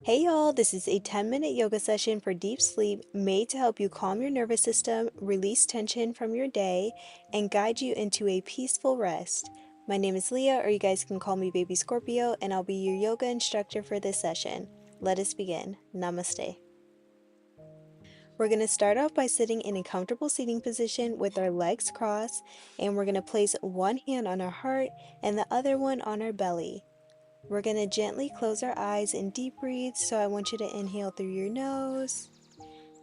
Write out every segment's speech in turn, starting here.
Hey y'all, this is a 10-minute yoga session for deep sleep made to help you calm your nervous system, release tension from your day, and guide you into a peaceful rest. My name is Leah, or you guys can call me Baby Scorpio, and I'll be your yoga instructor for this session. Let us begin. Namaste. We're going to start off by sitting in a comfortable seating position with our legs crossed, and we're going to place one hand on our heart and the other one on our belly. We're going to gently close our eyes and deep breathe, so I want you to inhale through your nose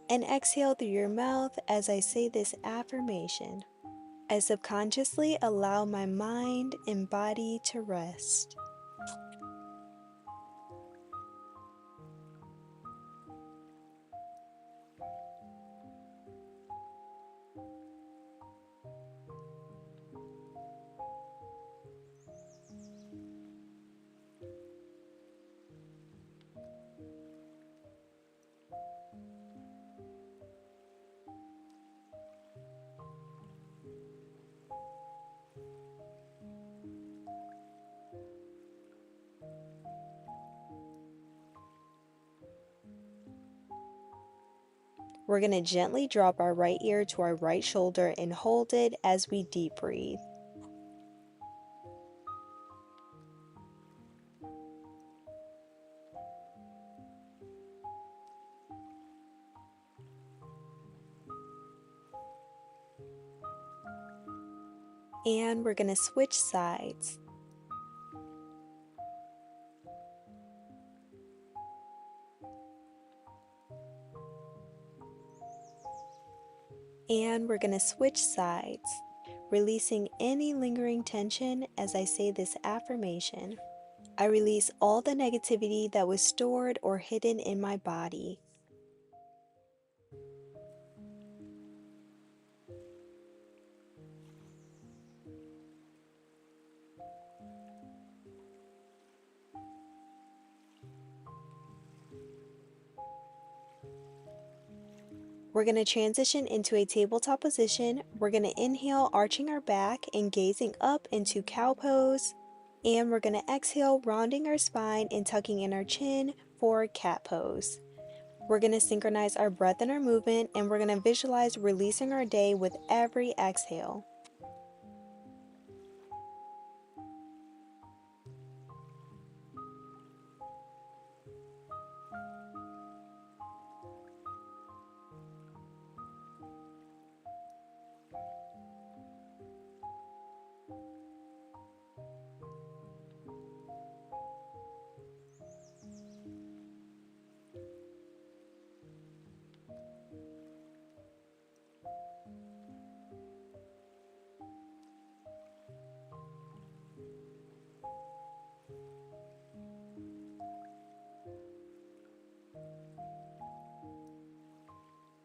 and exhale through your mouth as I say this affirmation. I subconsciously allow my mind and body to rest. We're going to gently drop our right ear to our right shoulder and hold it as we deep breathe. And we're going to switch sides. And we're going to switch sides, releasing any lingering tension as I say this affirmation. I release all the negativity that was stored or hidden in my body. We're going to transition into a tabletop position. We're going to inhale, arching our back and gazing up into cow pose. And we're going to exhale, rounding our spine and tucking in our chin for cat pose. We're going to synchronize our breath and our movement, and we're going to visualize releasing our day with every exhale.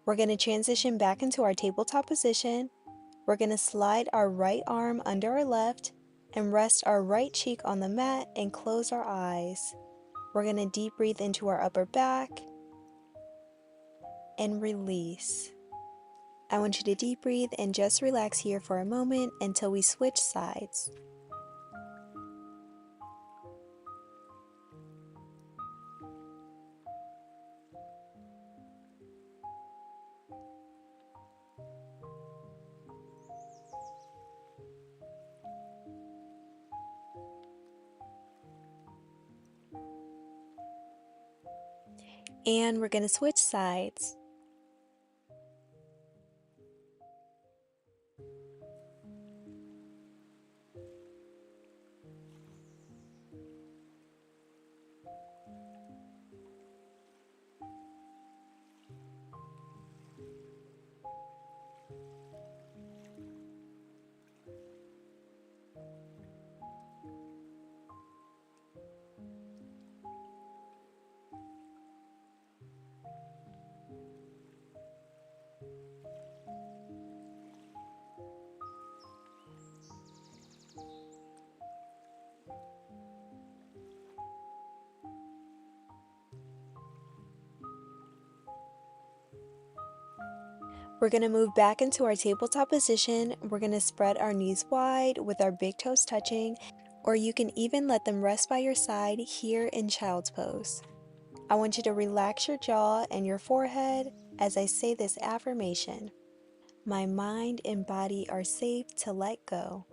We're going to transition back into our tabletop position. We're going to slide our right arm under our left and rest our right cheek on the mat and close our eyes. We're going to deep breathe into our upper back and release. I want you to deep breathe and just relax here for a moment until we switch sides. And we're going to switch sides. We're going to move back into our tabletop position. We're going to spread our knees wide with our big toes touching, or you can even let them rest by your side here in child's pose. I want you to relax your jaw and your forehead as I say this affirmation. My mind and body are safe to let go.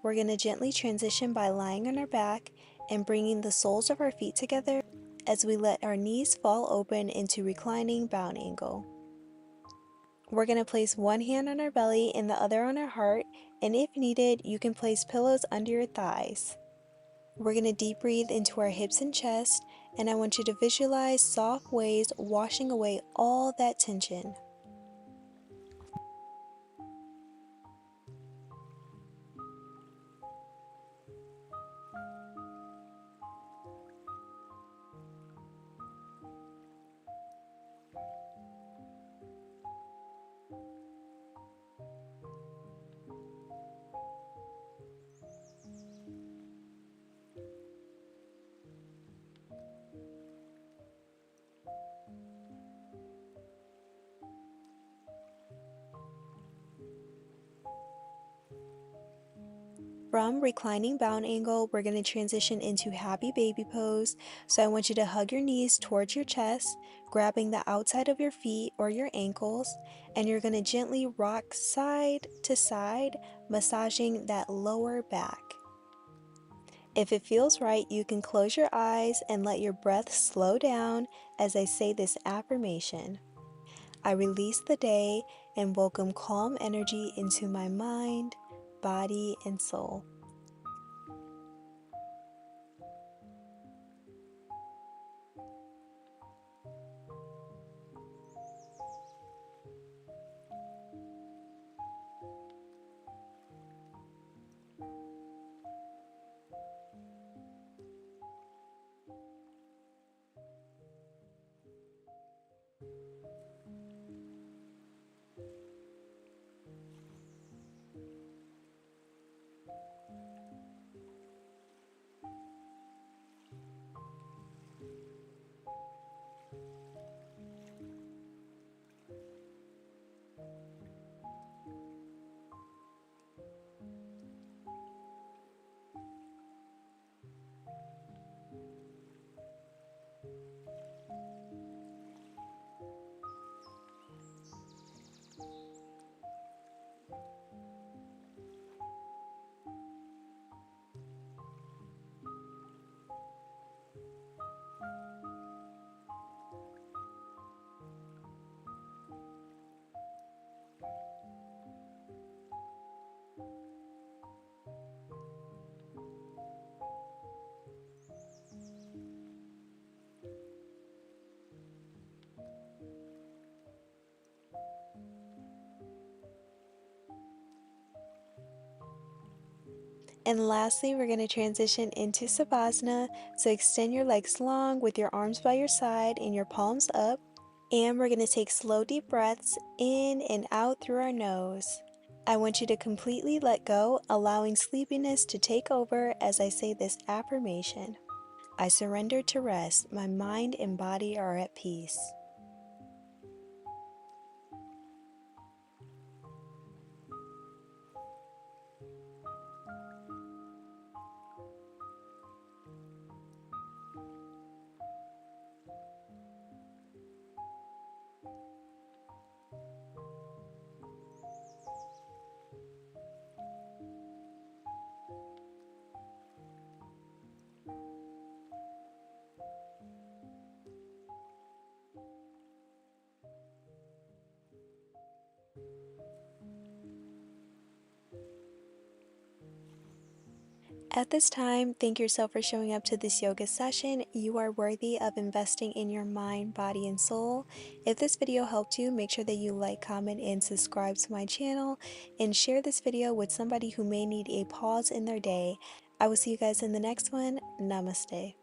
We're going to gently transition by lying on our back and bringing the soles of our feet together as we let our knees fall open into reclining bound angle. We're going to place one hand on our belly and the other on our heart, and if needed, you can place pillows under your thighs. We're going to deep breathe into our hips and chest, and I want you to visualize soft waves washing away all that tension. From reclining bound angle, we're going to transition into happy baby pose. So I want you to hug your knees towards your chest, grabbing the outside of your feet or your ankles, and you're going to gently rock side to side, massaging that lower back. If it feels right, you can close your eyes and let your breath slow down as I say this affirmation. I release the day and welcome calm energy into my mind, body, and soul. And lastly, we're going to transition into Savasana. So extend your legs long with your arms by your side and your palms up. And we're going to take slow, deep breaths in and out through our nose. I want you to completely let go, allowing sleepiness to take over as I say this affirmation. I surrender to rest. My mind and body are at peace. At this time, thank yourself for showing up to this yoga session. You are worthy of investing in your mind, body, and soul. If this video helped you, make sure that you like, comment, and subscribe to my channel, and share this video with somebody who may need a pause in their day. I will see you guys in the next one. Namaste.